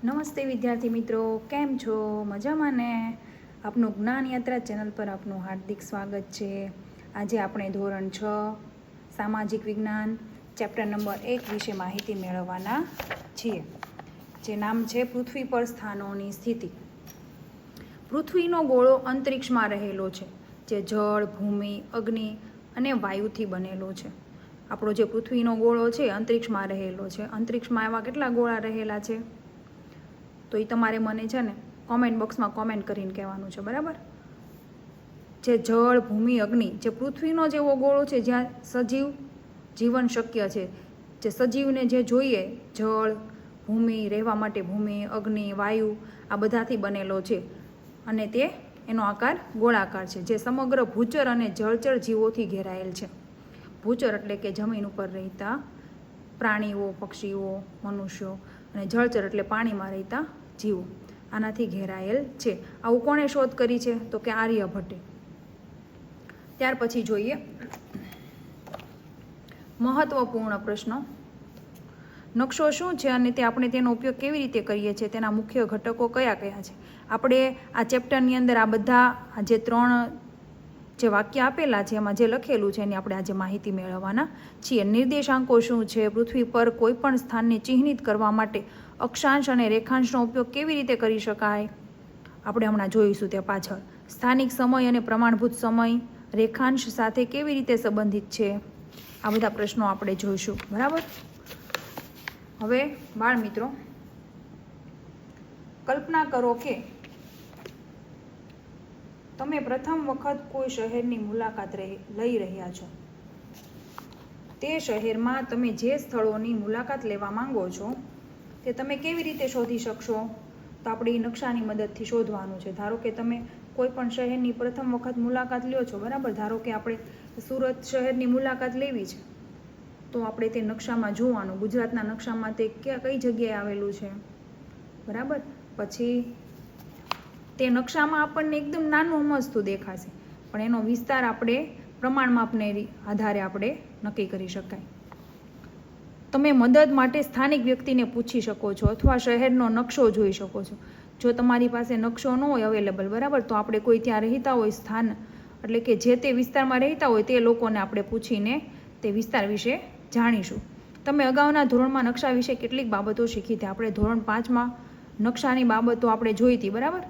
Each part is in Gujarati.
નમસ્તે વિદ્યાર્થી મિત્રો, કેમ છો? મજામાં ને? આપનું જ્ઞાન યાત્રા ચેનલ પર આપનું હાર્દિક સ્વાગત છે. આજે આપણે ધોરણ 6 સામાજિક વિજ્ઞાન ચેપ્ટર નંબર 1 વિશે માહિતી મેળવવાના છીએ, જે નામ છે પૃથ્વી પર સ્થાનોની સ્થિતિ. પૃથ્વીનો ગોળો અંતરિક્ષમાં રહેલો છે, જે જળ, ભૂમિ, અગ્નિ અને વાયુથી બનેલો છે. આપણો જે પૃથ્વીનો ગોળો છે અંતરિક્ષમાં રહેલો છે. અંતરિક્ષમાં એવા કેટલા ગોળા રહેલા છે? તો એ તમારે મને છે ને કોમેન્ટ બોક્સમાં કોમેન્ટ કરીને કહેવાનું છે, બરાબર? જે જળ, ભૂમિ, અગ્નિ, જે પૃથ્વીનો જેવો ગોળો છે જ્યાં સજીવ જીવન શક્ય છે, જે સજીવને જે જોઈએ, જળ, ભૂમિ, રહેવા માટે ભૂમિ, અગ્નિ, વાયુ, આ બધાથી બનેલો છે અને તે એનો આકાર ગોળાકાર છે, જે સમગ્ર ભૂચર અને જળચર જીવોથી ઘેરાયેલ છે. ભૂચર એટલે કે જમીન ઉપર રહેતા પ્રાણીઓ, પક્ષીઓ, મનુષ્યો, અને જળચર એટલે પાણીમાં રહેતા જીવો, આનાથી ઘેરાયેલ છે. આવું કોણે શોધ કરી છે? તો કે આર્યભટ્ટે. ત્યાર પછી જોઈએ મહત્વપૂર્ણ પ્રશ્નો. નકશો શું છે અને તે આપણે તેનો ઉપયોગ કેવી રીતે કરીએ છીએ? તેના મુખ્ય ઘટકો કયા કયા છે? આપણે આ ચેપ્ટરની અંદર આ બધા જે 3 જે વાક્ય આપેલા છે એમાં જે લખેલું છે એની આપણે આજે માહિતી મેળવવાના છીએ. નિર્દેશાંકો શું છે? પૃથ્વી પર કોઈ પણ સ્થાનને ચિહ્નિત કરવા માટે અક્ષાંશ અને રેખાંશનો ઉપયોગ કેવી રીતે કરી શકાય? આપણે હમણાં જોઈશું તે પાછળ. સ્થાનિક સમય અને પ્રમાણભૂત સમય રેખાંશ સાથે કેવી રીતે સંબંધિત છે? આ બધા પ્રશ્નો આપણે જોઈશું, બરાબર? હવે બાળ મિત્રો, કલ્પના કરો કે તમે પ્રથમ વખત કોઈ શહેરની મુલાકાત લઈ રહ્યા છો. તે શહેરમાં તમે જે સ્થળોની મુલાકાત લેવા માંગો છો તે તમે કેવી રીતે શોધી શકશો? તો આપણે એ નકશાની મદદથી શોધવાનું છે. ધારો કે તમે કોઈ પણ શહેરની પ્રથમ વખત મુલાકાત લ્યો છો, બરાબર? ધારો કે આપણે સુરત શહેરની મુલાકાત લેવી છે, તો આપણે તે નકશામાં જોવાનું, ગુજરાતના નકશામાં તે કઈ જગ્યાએ આવેલું છે, બરાબર? પછી તે નકશામાં આપણને એકદમ નાનું અમસ્તું દેખાશે, પણ એનો વિસ્તાર આપણે પ્રમાણમાપને આધારે આપણે નક્કી કરી શકાય. તમે મદદ માટે સ્થાનિક વ્યક્તિને પૂછી શકો છો અથવા શહેરનો નકશો જોઈ શકો છો. જો તમારી પાસે નકશો ન હોય અવેલેબલ, બરાબર, તો આપણે કોઈ ત્યાં રહેતા હોય સ્થાન, એટલે કે જે તે વિસ્તારમાં રહેતા હોય તે લોકોને આપણે પૂછીને તે વિસ્તાર વિશે જાણીશું. તમે અગાઉના ધોરણમાં નકશા વિશે કેટલીક બાબતો શીખી હતી. આપણે ધોરણ 5માં નકશાની બાબતો આપણે જોઈ હતી, બરાબર?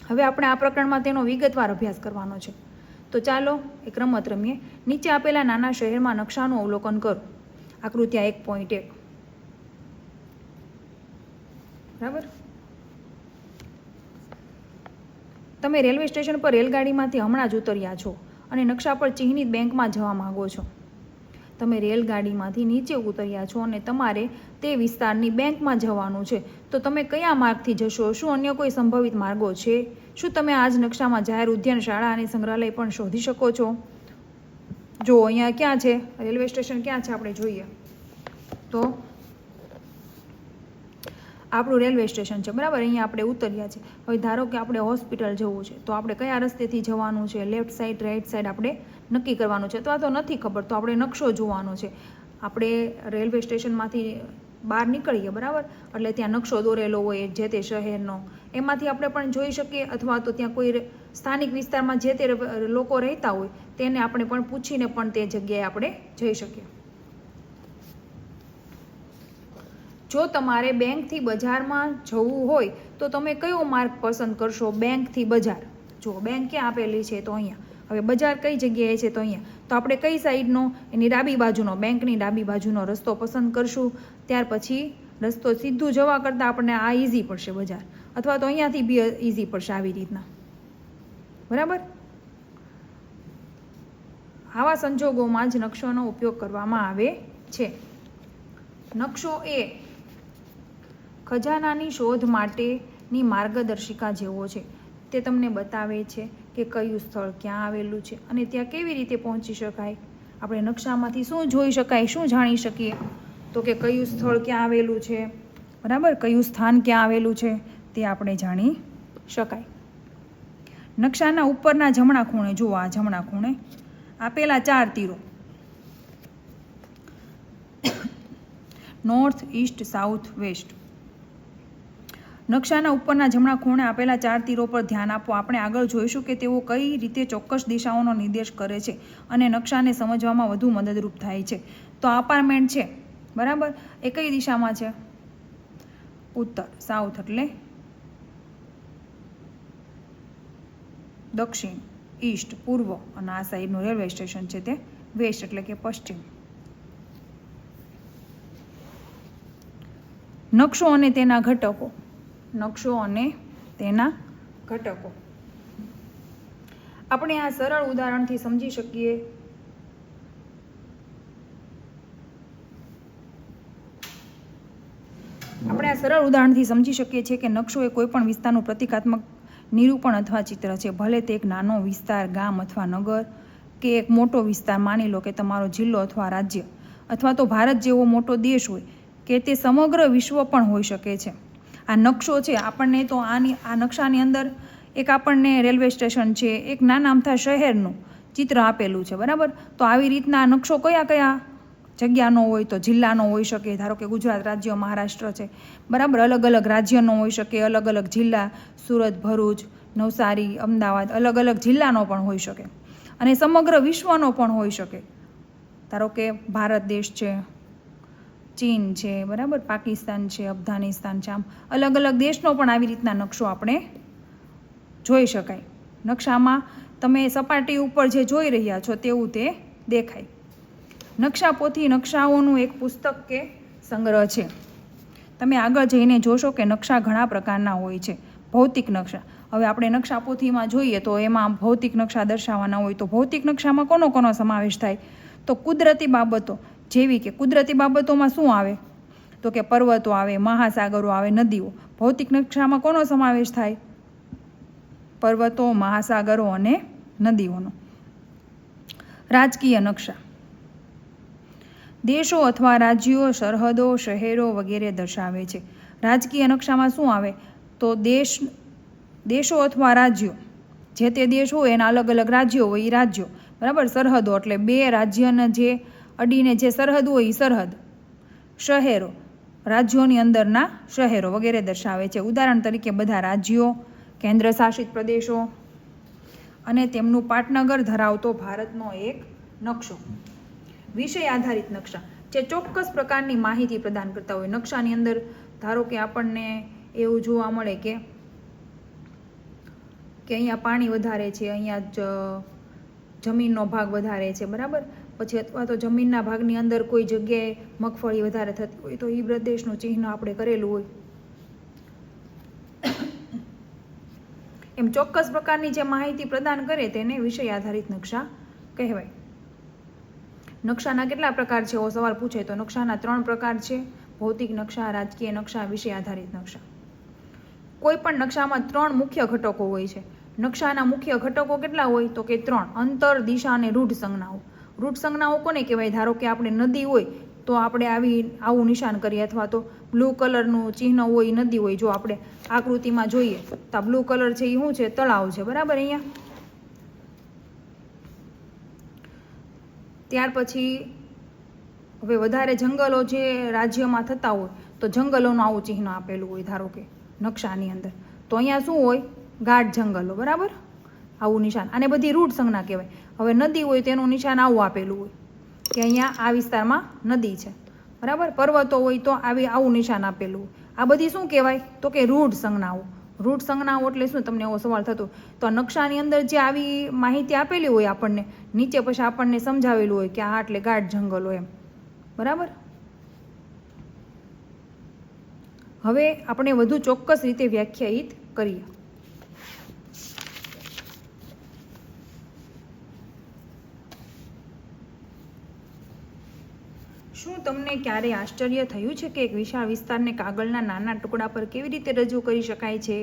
હવે આપણે આ પ્રકરણમાં તેનો વિગતવાર અભ્યાસ કરવાનો છે. તો ચાલો એક રમત રમીએ. નીચે આપેલા નાના શહેરમાં નકશાનું અવલોકન કરો. આકૃતિ 1.1, બરાબર? તમે રેલવે સ્ટેશન પર રેલગાડીમાંથી હમણાં જ ઉતર્યા છો અને નકશા પર ચિહ્નિત બેંકમાં જવા માંગો છો. તમે રેલગાડીમાંથી નીચે ઉતર્યા છો અને તમારે તે વિસ્તારની બેંકમાં જવાનું છે. તો તમે કયા માર્ગથી જશો? શું અન્ય કોઈ સંભવિત માર્ગો છે? શું તમે આ જ નકશામાં જાહેર ઉદ્યાન, શાળા અને સંગ્રહાલય પણ શોધી શકો છો? જો અહીંયા ક્યાં છે રેલવે સ્ટેશન? ક્યાં છે આપણે જોઈએ તો આપણું રેલવે સ્ટેશન છે, બરાબર? અહીંયા આપણે ઉતર્યા છે. હવે ધારો કે આપણે હોસ્પિટલ જવું છે, તો આપણે કયા રસ્તેથી જવાનું છે? લેફ્ટ સાઈડ, રાઈટ સાઈડ આપણે નક્કી કરવાનું છે. અથવા તો નથી ખબર તો આપણે નકશો જોવાનો છે. આપણે રેલવે સ્ટેશનમાંથી બહાર નીકળીએ, બરાબર, એટલે ત્યાં નકશો દોરેલો હોય જે તે શહેરનો, એમાંથી આપણે પણ જોઈ શકીએ. અથવા તો ત્યાં કોઈ સ્થાનિક વિસ્તારમાં જે તે લોકો રહેતા હોય તેને આપણે પણ પૂછીને પણ તે જગ્યાએ આપણે જઈ શકીએ. જો તમારે બેંકથી બજારમાં જવું હોય તો તમે કયો માર્ગ પસંદ કરશો? બેંકથી બજાર. જો બેંક ક્યાં આપેલી છે? તો અહીંયા. હવે બજાર કઈ જગ્યાએ છે? તો અહીંયા. તો આપણે કઈ સાઈડનો? એની ડાબી બાજુનો, બેંકની ડાબી બાજુનો રસ્તો પસંદ કરશું. ત્યાર પછી રસ્તો સીધું જવા કરતાં આપણને આ ઇઝી પડશે, બજાર, અથવા તો અહીંયાથી બી ઇઝી પડશે, આવી રીતના, બરાબર? આવા સંજોગોમાં જ નકશોનો ઉપયોગ કરવામાં આવે છે. નકશો એ ખજાનાની શોધ માટેની માર્ગદર્શિકા જેવો છે. તે તમને બતાવે છે કે કયું સ્થળ ક્યાં આવેલું છે અને ત્યાં કેવી રીતે પહોંચી શકાય. આપણે નકશામાંથી શું જોઈ શકાય, શું જાણી શકીએ? તો કે કયું સ્થળ ક્યાં આવેલું છે, બરાબર, કયું સ્થાન ક્યાં આવેલું છે તે આપણે જાણી શકાય. નકશાના ઉપરના જમણા ખૂણે જુઓ, આ જમણા ખૂણે આપેલા 4 તીરો, નોર્થ, ઈસ્ટ, સાઉથ, વેસ્ટ. નકશાના ઉપરના જમણા ખૂણે આપેલા 4 તીરો પર ધ્યાન આપો. આપણે આગળ જોઈશું કે તેઓ કઈ રીતે ચોક્કસ દિશાઓનો નિર્દેશ કરે છે અને નકશાને સમજવામાં વધુ મદદરૂપ થાય છે. તો અપાર્ટમેન્ટ છે, બરાબર, એ કઈ દિશામાં છે? ઉત્તર, સાઉથ એટલે દક્ષિણ, ઈસ્ટ પૂર્વ, અને આ સાઈડનું રેલવે સ્ટેશન છે તે વેસ્ટ એટલે કે પશ્ચિમ. નકશો અને તેના ઘટકો. નકશો અને તેના ઘટકો આપણે આ સરળ ઉદાહરણથી સમજી શકીએ. છીએ કે નકશો એ કોઈ પણ વિસ્તારનું પ્રતિકાત્મક નિરૂપણ અથવા ચિત્ર છે. ભલે તે એક નાનો વિસ્તાર, ગામ અથવા નગર, કે એક મોટો વિસ્તાર, માની લો કે તમારો જિલ્લો અથવા રાજ્ય, અથવા તો ભારત જેવો મોટો દેશ હોય, કે તે સમગ્ર વિશ્વ પણ હોઈ શકે છે. આ નકશો છે આપણને તો આ નકશાની અંદર એક આપણને રેલવે સ્ટેશન છે, એક નાના અમથા શહેરનું ચિત્ર આપેલું છે, બરાબર. તો આવી રીતના નકશો કયા કયા જગ્યાનો હોય તો જિલ્લાનો હોઈ શકે. ધારો કે ગુજરાત રાજ્ય, મહારાષ્ટ્ર છે, બરાબર, અલગ અલગ રાજ્યનો હોઈ શકે, અલગ અલગ જિલ્લા, સુરત, ભરૂચ, નવસારી, અમદાવાદ, અલગ અલગ જિલ્લાનો પણ હોઈ શકે, અને સમગ્ર વિશ્વનો પણ હોઈ શકે. ધારો કે ભારત દેશ છે, ચીન છે, બરાબર, પાકિસ્તાન છે, અફઘાનિસ્તાન છે, આમ અલગ અલગ દેશનો પણ આવી રીતના નકશો આપણે જોઈ શકાય. નકશામાં તમે સપાટી ઉપર જે જોઈ રહ્યા છો તેવું તે દેખાય. નકશાપોથી નકશાઓનું એક પુસ્તક કે સંગ્રહ છે. તમે આગળ જઈને જોશો કે નકશા ઘણા પ્રકારના હોય છે. ભૌતિક નકશા, હવે આપણે નકશાપોથીમાં જોઈએ તો એમાં ભૌતિક નકશા દર્શાવવાના હોય તો ભૌતિક નકશામાં કોનો સમાવેશ થાય? તો કુદરતી બાબતો, જેવી કે કુદરતી બાબતોમાં શું આવે? તો કે પર્વતો આવે, મહાસાગરો આવે, નદીઓ. ભૌતિક નકશામાં કોનો સમાવેશ થાય? પર્વતો, મહાસાગરો અને નદીઓનો. રાજકીય નકશા દેશો અથવા રાજ્યો, સરહદો, શહેરો વગેરે દર્શાવે છે. રાજકીય નકશામાં શું આવે? તો દેશો અથવા રાજ્યો, જે તે દેશ હોય એના અલગ અલગ રાજ્યો હોય, એ રાજ્યો, બરાબર. સરહદો એટલે બે રાજ્યને જે અડીને જે સરહદ હોય એ સરહદ. શહેરો, રાજ્યોની અંદરના શહેરો વગેરે દર્શાવે છે. ઉદાહરણ તરીકે બધા રાજ્યો, કેન્દ્ર શાસિત પ્રદેશો અને તેમનું પાટનગર ધરાવતો ભારતનો એક નકશો. વિષય આધારિત નકશા, જે ચોક્કસ પ્રકારની માહિતી પ્રદાન કરતા હોય. નકશાની અંદર ધારો કે આપણને એવું જોવા મળે કે અહીંયા પાણી વધારે છે, અહીંયા જમીનનો ભાગ વધારે છે, બરાબર. પછી અથવા તો જમીનના ભાગની અંદર કોઈ જગ્યાએ મગફળી વધારે થતી હોય તો એ પ્રદેશનું ચિહ્ન આપણે કરેલું હોય. એમ ચોક્કસ પ્રકારની જે માહિતી પ્રદાન કરે તેને વિષય આધારિત નકશા કહેવાય. નકશાના કેટલા પ્રકાર છે એવો સવાલ પૂછે તો નકશાના 3 પ્રકાર છે: ભૌતિક નકશા, રાજકીય નકશા, વિષય આધારિત નકશા. કોઈ પણ નકશામાં 3 મુખ્ય ઘટકો હોય છે. નકશાના મુખ્ય ઘટકો કેટલા હોય? તો કે 3: અંતર, દિશા અને રૂઢ સંજ્ઞાઓ. રૂઢ સંજ્ઞાઓ કોને કહેવાય? ધારો કે આપણે નદી હોય તો આપણે આવું નિશાન કરીએ, અથવા તો બ્લુ કલરનું ચિહ્ન હોય, નદી હોય. જો આપણે આકૃતિમાં જોઈએ તો આ બ્લુ કલર છે એ શું છે? તળાવ છે, બરાબર. અહીંયા ત્યાર પછી હવે વધારે જંગલો જે રાજ્યમાં થતા હોય તો જંગલોનું આવું ચિહ્ન આપેલું હોય, ધારો કે નકશાની અંદર. તો અહીંયા શું હોય? ગાઢ જંગલો, બરાબર, આવું નિશાન. આને બધી રૂઢ સંજ્ઞા કહેવાય. હવે નદી હોય તેનું નિશાન આવું આપેલું હોય કે અહીંયા આ વિસ્તારમાં નદી છે, બરાબર. પર્વતો હોય તો આવું નિશાન આપેલું હોય. આ બધી શું કહેવાય? તો કે રૂઢ સંજ્ઞાઓ. રૂઢ સંજ્ઞાઓ એટલે શું? તમને એવો સવાલ થતો. તો આ નકશાની અંદર જે આવી માહિતી આપેલી હોય આપણને, નીચે પછી આપણને સમજાવેલું હોય કે આ એટલે ગાઢ જંગલો, એમ, બરાબર. હવે આપણે વધુ ચોક્કસ રીતે વ્યાખ્યાયિત કરીએ. શું તમને ક્યારેય આશ્ચર્ય થયું છે કે એક વિશાળ વિસ્તારને કાગળના નાના ટુકડા પર કેવી રીતે રજૂ કરી શકાય છે?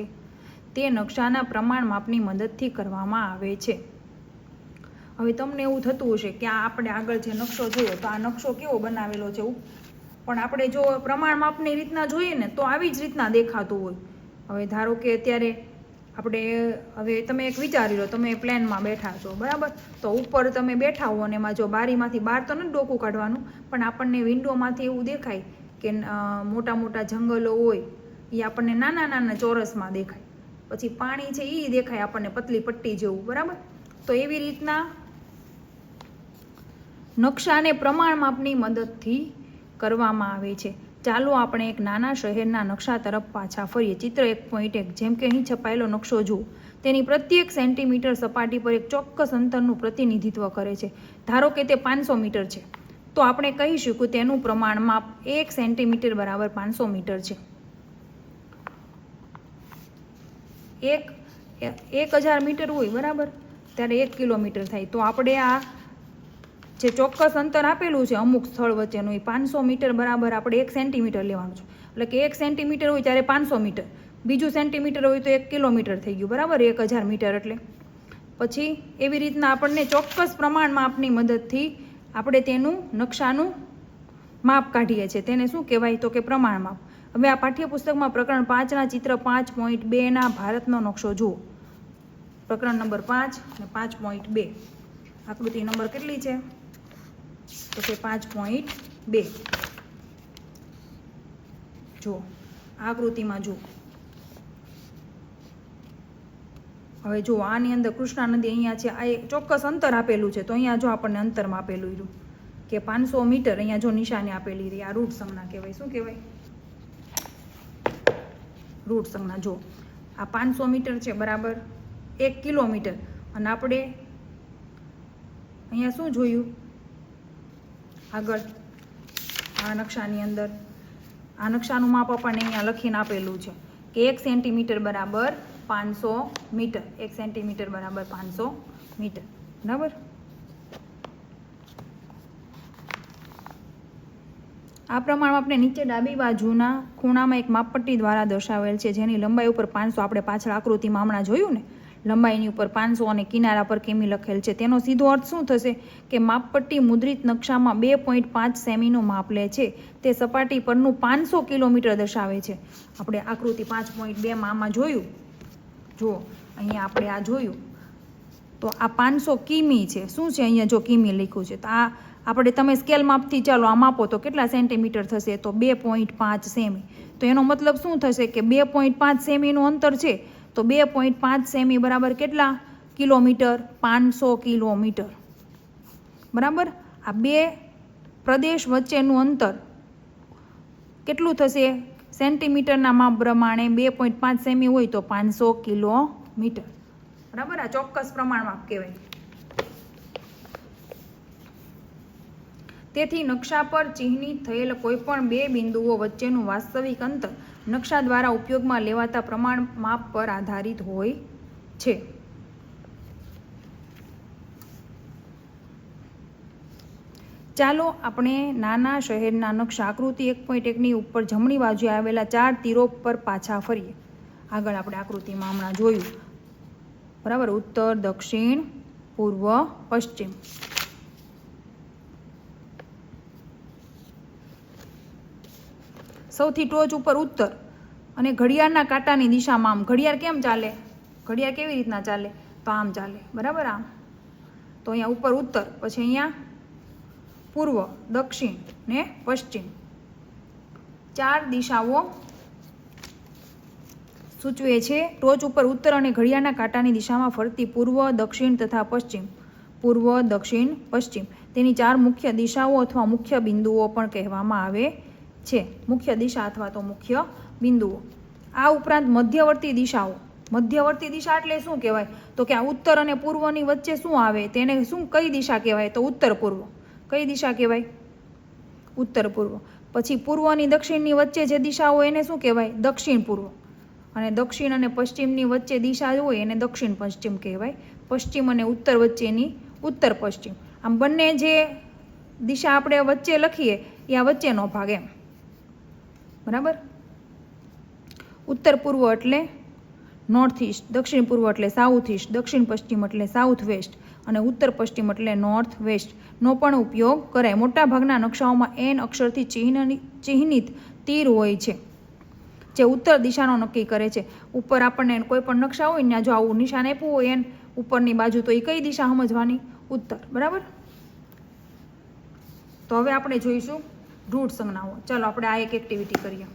તે નકશાના પ્રમાણ માપની મદદથી કરવામાં આવે છે. હવે તમને એવું થતું હશે કે આ આપણે આગળ જે નકશો જોયો તો આ નકશો કેવો બનાવેલો છે, પણ આપણે જો પ્રમાણ માપની રીતના જોઈએ ને તો આવી જ રીતના દેખાતું હોય. હવે ધારો કે અત્યારે આપણે હવે તમે એક વિચારી લો, તમે પ્લેનમાં બેઠા છો, બરાબર. તો ઉપર તમે બેઠા હો અને એમાં જો બારીમાંથી બહાર તો નથી ડોકું કાઢવાનું, પણ આપણને વિન્ડોમાંથી એવું દેખાય કે મોટા મોટા જંગલો હોય, એ આપણને નાના નાના ચોરસમાં દેખાય, પછી પાણી છે એ દેખાય આપણને પતલી પટ્ટી જેવું, બરાબર. તો એવી રીતના નકશાને પ્રમાણ માપની મદદથી કરવામાં આવે છે. ચાલો આપણે એક નાના શહેરના નકશા તરફ પાછા ફરીએ. ચિત્ર 1.1. જેમ કે અહીં છપાયેલો નકશો જુઓ, તેની પ્રત્યેક સેન્ટીમીટર સપાટી પર એક ચોક્કસ અંતરનું પ્રતિનિધિત્વ કરે છે. ધારો કે તે 500 મીટર છે, તો આપણે કહીશું કે તેનું પ્રમાણ માપ 1 સેન્ટીમીટર બરાબર 500 મીટર છે. 1000 મીટર હોય, બરાબર, ત્યારે 1 કિલોમીટર થાય. તો આપણે આ જે ચોક્કસ અંતર આપેલું છે અમુક સ્થળ વચ્ચેનું, એ 500 મીટર બરાબર આપણે 1 સેન્ટીમીટર લેવાનું છે. એટલે કે 1 સેન્ટીમીટર હોય ત્યારે 500 મીટર, બીજું સેન્ટીમીટર હોય તો 1 કિલોમીટર થઈ ગયું, બરાબર, 1000 મીટર. એટલે પછી એવી રીતના આપણને ચોક્કસ પ્રમાણ માપની મદદથી આપણે તેનું નકશાનું માપ કાઢીએ છીએ. તેને શું કહેવાય? તો કે પ્રમાણ માપ. હવે આ પાઠ્યપુસ્તકમાં પ્રકરણ 5ના ચિત્ર 5.2ના ભારતનો નકશો જુઓ. પ્રકરણ નંબર 5 અને 5.2. આકૃતિ નંબર કેટલી છે? તો કે 5.2. જુઓ આકૃતિમાં જુઓ. હવે જુઓ આની અંદર કૃષ્ણા નદી અહીંયા છે, આ એક ચોક્કસ અંતર આપેલું છે. તો અહીંયા જો આપણને અંતરમાં આપેલું રહ્યું કે 500 મીટર, અહીંયા જો નિશાની આપેલી રહી, આ રૂટ સંજ્ઞા કહેવાય. શું કહેવાય? રૂટ સંજ્ઞા. જો આ 500 મીટર છે, બરાબર 1 કિલોમીટર. અને આપણે અહીંયા શું જોયું આગળ આ નકશાની અંદર? આ નકશાનું માપ આપણને અહીંયા લખીને આપેલું છે કે 1 સેન્ટીમીટર બરાબર 500 મીટર. 1 સેન્ટીમીટર બરાબર 500 મીટર, બરાબર. આ પ્રમાણ આપણે નીચે ડાબી બાજુના ખૂણામાં એક માપપટ્ટી દ્વારા દર્શાવેલ છે, જેની લંબાઈ ઉપર 500, આપણે પાછળ આકૃતિમાં હમણાં જોયું ને, લંબાઈની ઉપર 500 અને કિનારા પર કિમી લખેલ છે. તેનો સીધો અર્થ શું થશે કે માપપટ્ટી મુદ્રિત નકશામાં 2.5 સેમીનું માપ લે છે. તે સપાટી પરનું 500 કિલોમીટર દર્શાવે છે. આપણે આકૃતિ 5.2માં આમાં જોયું, જુઓ અહીંયા આપણે આ જોયું, તો આ 500 કિમી છે. શું છે અહીંયા જો કિમી લખ્યું છે, તો આ આપણે તમે સ્કેલ માપથી ચાલો આ માપો તો કેટલા સેન્ટીમીટર થશે? તો 2.5 સેમી. તો એનો મતલબ શું થશે કે 2.5 સેમીનું અંતર છે, તો 2.5 સેમી બરાબર કેટલા કિલોમીટર? 500 કિલોમીટર, બરાબર. આ બે પ્રદેશ વચ્ચેનું અંતર કેટલું થશે? સેન્ટીમીટરના માપ પ્રમાણે 2.5 સેમી હોય તો 500 કિલોમીટર, બરાબર. આ ચોક્કસ પ્રમાણ માપ કહેવાય. તેથી નકશા પર ચિહ્નિત થયેલ કોઈપણ બે બિંદુઓ વચ્ચેનું વાસ્તવિક અંતર નકશા દ્વારા ઉપયોગમાં લેવાતા પ્રમાણ માપ પર આધારિત હોય છે. ચાલો આપણે નાના શહેરના નકશા આકૃતિ 1.1ની ઉપર જમણી બાજુએ આવેલા 4 તીરો પર પાછા ફરીએ. આગળ આપણે આકૃતિમાં હમણાં જોયું, બરાબર, ઉત્તર, દક્ષિણ, પૂર્વ, પશ્ચિમ. સૌથી ટોચ ઉપર ઉત્તર, અને ઘડિયાળના કાંટાની દિશામાં આમ. ઘડિયાળ કેમ ચાલે? ઘડિયાળ કેવી રીતના ચાલે? તો આમ ચાલે, બરાબર, આમ. તો અહીંયા ઉપર ઉત્તર, પછી અહીંયા પૂર્વ, દક્ષિણ ને પશ્ચિમ, 4 દિશાઓ સૂચવે છે. ટોચ ઉપર ઉત્તર અને ઘડિયાળના કાંટાની દિશામાં ફરતી પૂર્વ, દક્ષિણ તથા પશ્ચિમ. પૂર્વ, દક્ષિણ, પશ્ચિમ તેની 4 મુખ્ય દિશાઓ અથવા મુખ્ય બિંદુઓ પણ કહેવામાં આવે છે. મુખ્ય દિશા અથવા તો મુખ્ય બિંદુઓ. આ ઉપરાંત મધ્યવર્તી દિશાઓ. મધ્યવર્તી દિશા એટલે શું કહેવાય? તો કે આ ઉત્તર અને પૂર્વની વચ્ચે શું આવે તેને કઈ દિશા કહેવાય? તો ઉત્તર પૂર્વ. કઈ દિશા કહેવાય? ઉત્તર પૂર્વ. પછી પૂર્વની દક્ષિણની વચ્ચે જે દિશા હોય એને શું કહેવાય? દક્ષિણ પૂર્વ. અને દક્ષિણ અને પશ્ચિમની વચ્ચે દિશા હોય એને દક્ષિણ પશ્ચિમ કહેવાય. પશ્ચિમ અને ઉત્તર વચ્ચેની ઉત્તર પશ્ચિમ. આમ બંને જે દિશા આપણે વચ્ચે લખીએ એ આ વચ્ચેનો ભાગ એમ, બરાબર. ઉત્તર પૂર્વ એટલે નોર્થ ઈસ્ટ, દક્ષિણ પૂર્વ એટલે સાઉથ ઈસ્ટ, દક્ષિણ પશ્ચિમ એટલે સાઉથ વેસ્ટ અને ઉત્તર પશ્ચિમ એટલે નોર્થ વેસ્ટનો પણ ઉપયોગ કરાય. મોટાભાગના નકશાઓમાં એન અક્ષરથી ચિહ્નિત તીર હોય છે જે ઉત્તર દિશાનો નક્કી કરે છે. ઉપર આપણને કોઈ પણ નકશા હોય ને જો આવું નિશાન આપ્યું હોય એન ઉપરની બાજુ, તો એ કઈ દિશા સમજવાની? ઉત્તર, બરાબર. તો હવે આપણે જોઈશું રૂટ સંજ્ઞાઓ. ચાલો આપણે આ એક એક્ટિવિટી કરીએ.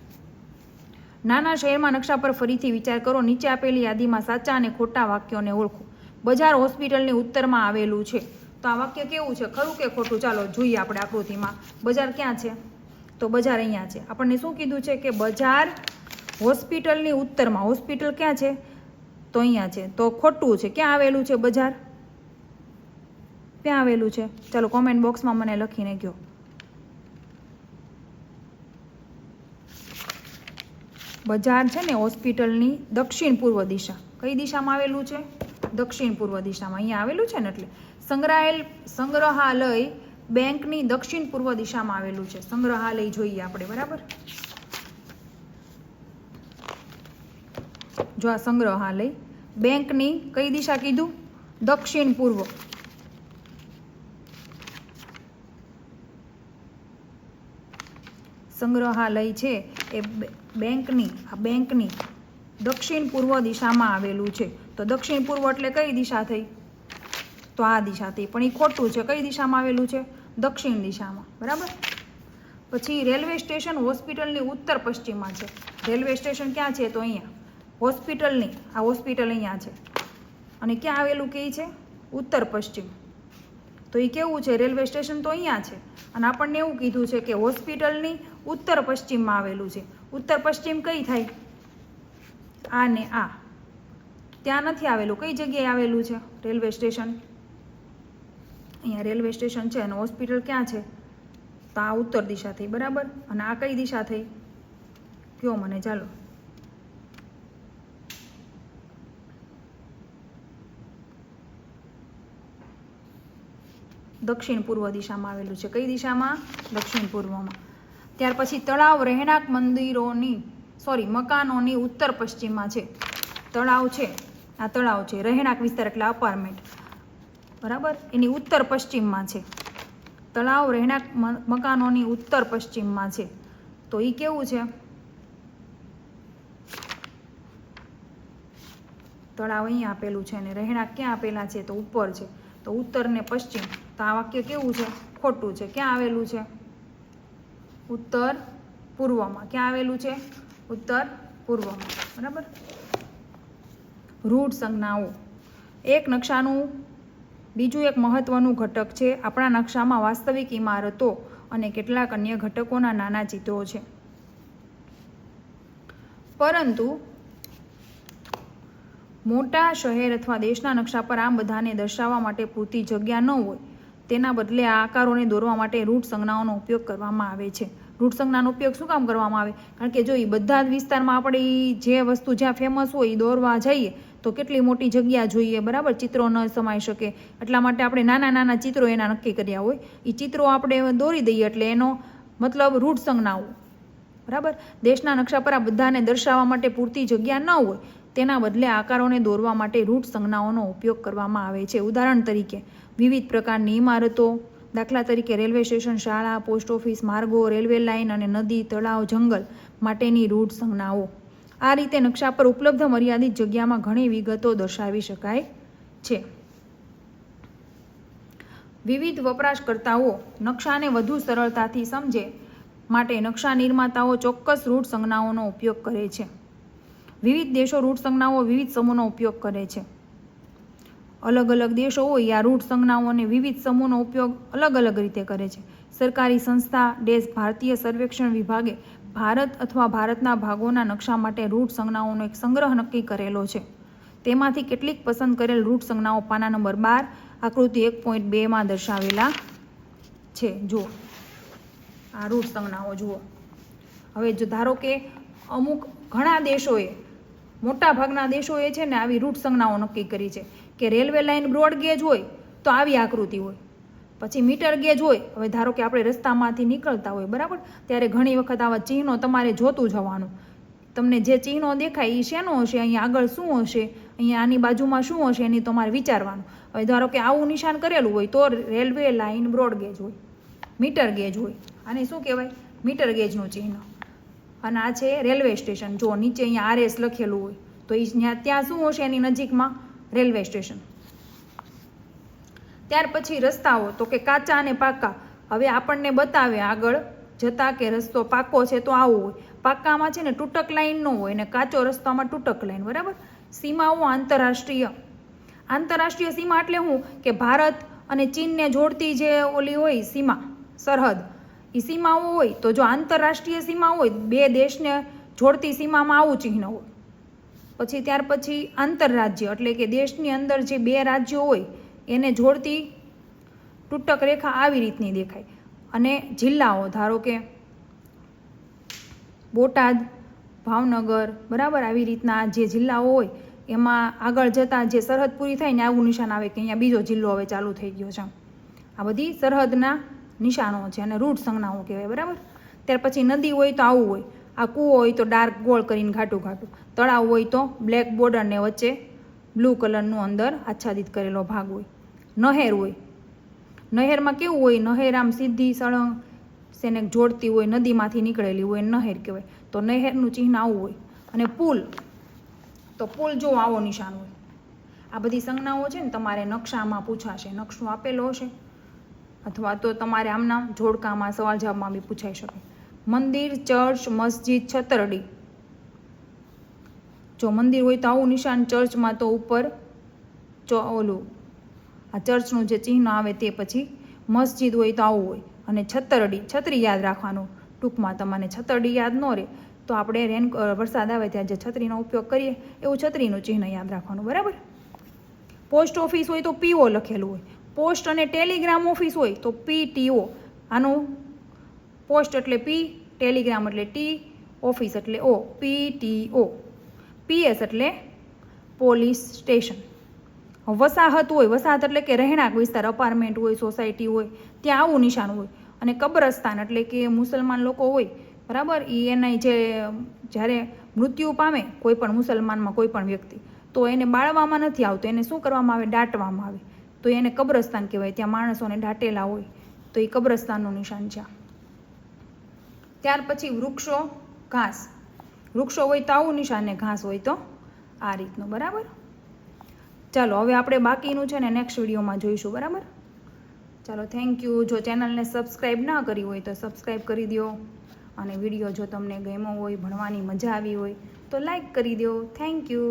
નાના શહેરમાં નકશા પર ફરીથી વિચાર કરો. નીચે આપેલી યાદીમાં સાચા અને ખોટા વાક્યોને ઓળખો. બજાર હોસ્પિટલની ઉત્તરમાં આવેલું છે. તો આ વાક્ય કેવું છે, ખરું કે ખોટું? ચાલો જોઈએ આપણે આકૃતિમાં. બજાર ક્યાં છે? તો બજાર અહીંયા છે. આપણને શું કીધું છે કે બજાર હોસ્પિટલની ઉત્તરમાં. હોસ્પિટલ ક્યાં છે? તો અહીંયા છે. તો ખોટું છે. ક્યાં આવેલું છે બજાર? ક્યાં આવેલું છે? ચાલો કોમેન્ટ બોક્સમાં મને લખીને કહો. બજાર છે ને હોસ્પિટલની દક્ષિણ પૂર્વ દિશા. કઈ દિશામાં આવેલું છે? દક્ષિણ પૂર્વ દિશામાં. અહીંયા આવેલું છે ને એટલે. સંગ્રહાલય બેંકની દક્ષિણ પૂર્વ દિશામાં આવેલું છે. સંગ્રહાલય જોઈએ આપણે, બરાબર? જો આ સંગ્રહાલય બેંકની કઈ દિશા કીધું? દક્ષિણ પૂર્વ. સંગ્રહાલય છે એ બેંકની દક્ષિણ પૂર્વ દિશામાં આવેલું છે. તો દક્ષિણ પૂર્વ એટલે કઈ દિશા થઈ? તો આ દિશા થઈ. પણ એ ખોટું છે. કઈ દિશામાં આવેલું છે? દક્ષિણ દિશામાં, બરાબર? પછી રેલવે સ્ટેશન હોસ્પિટલની ઉત્તર પશ્ચિમમાં છે. રેલવે સ્ટેશન ક્યાં છે? તો અહીંયા. હોસ્પિટલની આ હોસ્પિટલ અહીંયા છે અને ક્યાં આવેલું કે છે? ઉત્તર પશ્ચિમ. તો એ કેવું છે? રેલવે સ્ટેશન તો અહીંયા છે અને આપણને એવું કીધું છે કે હોસ્પિટલની ઉત્તર પશ્ચિમમાં આવેલું છે. ઉત્તર પશ્ચિમ કઈ થાય? આ ને આ. ત્યાં નથી આવેલું. કઈ જગ્યાએ આવેલું છે રેલવે સ્ટેશન? અહીંયા રેલવે સ્ટેશન છે અને હોસ્પિટલ ક્યાં છે? તો આ ઉત્તર દિશા થઈ, બરાબર? અને આ કઈ દિશા થઈ? કયો મને, ચાલો. દક્ષિણ પૂર્વ દિશામાં આવેલું છે. કઈ દિશામાં? દક્ષિણ પૂર્વમાં. ત્યાર પછી તળાવ રહેણાંક મકાનોની ઉત્તર પશ્ચિમમાં છે. તળાવ છે, આ તળાવ છે. રહેણાંક વિસ્તાર એટલે અપાર્ટમેન્ટ, બરાબર? એની ઉત્તર પશ્ચિમમાં છે. તળાવ રહેણાંક મકાનોની ઉત્તર પશ્ચિમમાં છે. તો એ કેવું છે? તળાવ અહીંયા આપેલું છે અને રહેણાંક ક્યાં આપેલા છે? તો ઉપર છે. તો ઉત્તર ને પશ્ચિમ. તો આ વાક્ય કેવું છે? ખોટું છે. ક્યાં આવેલું છે? ઉત્તર પૂર્વમાં. ક્યાં આવેલું છે? ઉત્તર પૂર્વમાં, બરાબર? રૂટ સંજ્ઞાઓ. એક નકશાનું બીજું એક મહત્વનું ઘટક છે. આપણા નકશામાં વાસ્તવિક ઇમારતો અને કેટલાક અન્ય ઘટકોના નાના ચિત્રો છે. પરંતુ મોટા શહેર અથવા દેશના નકશા પર આમ બધાને દર્શાવવા માટે પૂરતી જગ્યા ન હોય. તેના બદલે આ આકારોને દોરવા માટે રૂટ સંજ્ઞાઓનો ઉપયોગ કરવામાં આવે છે. રૂટ સંજ્ઞાનો ઉપયોગ શું કામ કરવામાં આવે? કારણ કે જો એ બધા જ વિસ્તારમાં આપણે જે વસ્તુ જ્યાં ફેમસ હોય એ દોરવા જઈએ તો કેટલી મોટી જગ્યા જોઈએ, બરાબર? ચિત્રો ન સમાઈ શકે. એટલા માટે આપણે નાના નાના ચિત્રો એના નક્કી કર્યા હોય. એ ચિત્રો આપણે દોરી દઈએ એટલે એનો મતલબ રૂટ સંજ્ઞાઓ, બરાબર? દેશના નકશા પર આ બધાને દર્શાવવા માટે પૂરતી જગ્યા ન હોય. તેના બદલે આકારોને દોરવા માટે રૂટ સંજ્ઞાઓનો ઉપયોગ કરવામાં આવે છે. ઉદાહરણ તરીકે વિવિધ પ્રકારની ઇમારતો, દાખલા તરીકે રેલવે સ્ટેશન, શાળા, પોસ્ટ ઓફિસ, માર્ગો, રેલવે લાઇન અને નદી, તળાવ, જંગલ માટેની રૂટ સંજ્ઞાઓ. આ રીતે નકશા પર ઉપલબ્ધ મર્યાદિત જગ્યામાં ઘણી વિગતો દર્શાવી શકાય છે. વિવિધ વપરાશકર્તાઓ નકશાને વધુ સરળતાથી સમજે માટે નકશા નિર્માતાઓ ચોક્કસ રૂટ સંજ્ઞાઓનો ઉપયોગ કરે છે. વિવિધ દેશો રૂટ સંજ્ઞાઓ વિવિધ સમૂહનો ઉપયોગ કરે છે. અલગ અલગ દેશો હોય આ રૂટ સંજ્ઞાઓને વિવિધ સમૂહનો ઉપયોગ અલગ અલગ રીતે કરે છે. સરકારી સંસ્થા દેશ ભારતીય સર્વેક્ષણ વિભાગે ભારત અથવા ભારતના ભાગોના નકશા માટે રૂટ સંજ્ઞાઓનો એક સંગ્રહ નક્કી કરેલો છે. તેમાંથી કેટલીક પસંદ કરેલ રૂટ સંજ્ઞાઓ પાના નંબર 12 આકૃતિ 1.2માં દર્શાવેલા છે. જુઓ આ રૂટ સંજ્ઞાઓ જુઓ. હવે જો ધારો કે અમુક ઘણા દેશોએ, મોટા ભાગના દેશોએ છે ને આવી રૂટ સંજ્ઞાઓ નક્કી કરી છે કે રેલવે લાઇન બ્રોડ ગેજ હોય તો આવી આકૃતિ હોય. પછી મીટર ગેજ હોય. હવે ધારો કે આપણે રસ્તામાંથી નીકળતા હોય, બરાબર, ત્યારે ઘણી વખત આવા ચિહ્નો તમારે જોતું જવાનું. તમને જે ચિહ્નો દેખાય એ શેનો હશે, અહીંયા આગળ શું હશે, અહીંયા આની બાજુમાં શું હશે, એની તમારે વિચારવાનું. હવે ધારો કે આવું નિશાન કરેલું હોય તો રેલવે લાઇન બ્રોડ ગેજ હોય, મીટર ગેજ હોય. આને શું કહેવાય? મીટર ગેજનું ચિહ્ન. અને આ છે રેલવે સ્ટેશન. જો નીચે અહીંયા RS લખેલું હોય તો એ ત્યાં શું હશે? એની નજીકમાં રેલવે સ્ટેશન. ત્યાર પછી રસ્તાઓ, તો કે કાચા અને પાકા. હવે આપણને બતાવે આગળ જતા કે રસ્તો પાકો છે તો આવું હોય. પાકામાં છે ને તૂટક લાઈન ન હોય ને કાચો રસ્તામાં તૂટક લાઈન, બરાબર. સીમાઓ આંતરરાષ્ટ્રીય. આંતરરાષ્ટ્રીય સીમા એટલે શું કે ભારત અને ચીનને જોડતી જે ઓલી હોય સીમા, સરહદ, એ સીમાઓ હોય. તો જો આંતરરાષ્ટ્રીય સીમા હોય, બે દેશને જોડતી સીમામાં આવું ચિહ્ન હોય. પછી ત્યાર પછી આંતરરાજ્ય એટલે કે દેશની અંદર જે બે રાજ્યો હોય એને જોડતી તૂટક રેખા આવી રીતની દેખાય. અને જિલ્લાઓ, ધારો કે બોટાદ, ભાવનગર, બરાબર, આવી રીતના જે જિલ્લાઓ હોય એમાં આગળ જતાં જે સરહદ પૂરી થાય ને આવું નિશાન આવે કે અહીંયા બીજો જિલ્લો હવે ચાલુ થઈ ગયો છે. આ બધી સરહદના નિશાનો છે અને રૂટ સંજ્ઞાઓ કહેવાય, બરાબર. ત્યાર પછી નદી હોય તો આવું હોય. આ કૂવો હોય તો ડાર્ક ગોળ કરીને ઘાટું ઘાટું. તળાવ હોય તો બ્લેક બોર્ડર ને વચ્ચે બ્લુ કલરનું અંદર આચ્છાદિત કરેલો ભાગ હોય. નહેર હોય. નહેરમાં કેવું હોય, નહેર આમ સીધી સળંગ સેને જોડતી હોય, નદીમાંથી નીકળેલી હોય, નહેર કહેવાય. તો નહેરનું ચિહ્ન આવું હોય. અને પુલ, તો પુલ જો આવો નિશાન હોય. આ બધી સંજ્ઞાઓ છે ને તમારે નકશામાં પૂછાશે, નકશો આપેલો હશે અથવા તો તમારે આમના જોડકામાં સવાલ જવાબમાં બી પૂછાઈ શકે. મંદિર, ચર્ચ, મસ્જિદ, છતરડી. જો મંદિર હોય તો આવું નિશાન, ચર્ચમાં તો ઉપર ઓલું આ ચર્ચનું જે ચિહ્ન આવે તે, પછી મસ્જિદ હોય તો આવું હોય. અને છતરડી, છત્રી યાદ રાખવાનું. ટૂંકમાં તમને છતરડી યાદ ન રહે તો આપણે વરસાદ આવે ત્યાં જે છત્રીનો ઉપયોગ કરીએ એવું છત્રીનું ચિહ્ન યાદ રાખવાનું, બરાબર. પોસ્ટ ઓફિસ હોય તો પીઓ લખેલું હોય. પોસ્ટ અને ટેલિગ્રામ ઓફિસ હોય તો PTO. આનું પોસ્ટ એટલે P, ટેલિગ્રામ એટલે T, ઓફિસ એટલે O, PTO. PS એટલે પોલીસ સ્ટેશન. વસાહત હોય, વસાહત એટલે કે રહેણાંક વિસ્તાર, અપાર્ટમેન્ટ હોય, સોસાયટી હોય, ત્યાં આવું નિશાન હોય. અને કબ્રસ્તાન એટલે કે મુસલમાન લોકો હોય, બરાબર, એના જે જ્યારે મૃત્યુ પામે કોઈ પણ મુસલમાનમાં કોઈ પણ વ્યક્તિ, તો એને બાળવામાં નથી આવતો, એને શું કરવામાં આવે, દાટવામાં આવે. તો એને કબ્રસ્તાન કહેવાય. ત્યાં માણસોને દાટેલા હોય તો એ કબ્રસ્તાનનું નિશાન છે. ત્યાર પછી વૃક્ષો, ઘાસ. વૃક્ષો હોય તો આવું નિશાન ને ઘાસ હોય તો આ રીતનું, બરાબર. ચાલો હવે આપણે બાકીનું છે ને નેક્સ્ટ વિડીયોમાં જોઈશું, બરાબર. ચાલો, થેન્ક યુ. જો ચેનલને સબસ્ક્રાઈબ ના કરી હોય તો સબસ્ક્રાઈબ કરી દો. અને વિડીયો જો તમને ગમ્યો હોય, ભણવાની મજા આવી હોય તો લાઈક કરી દો. Thank you.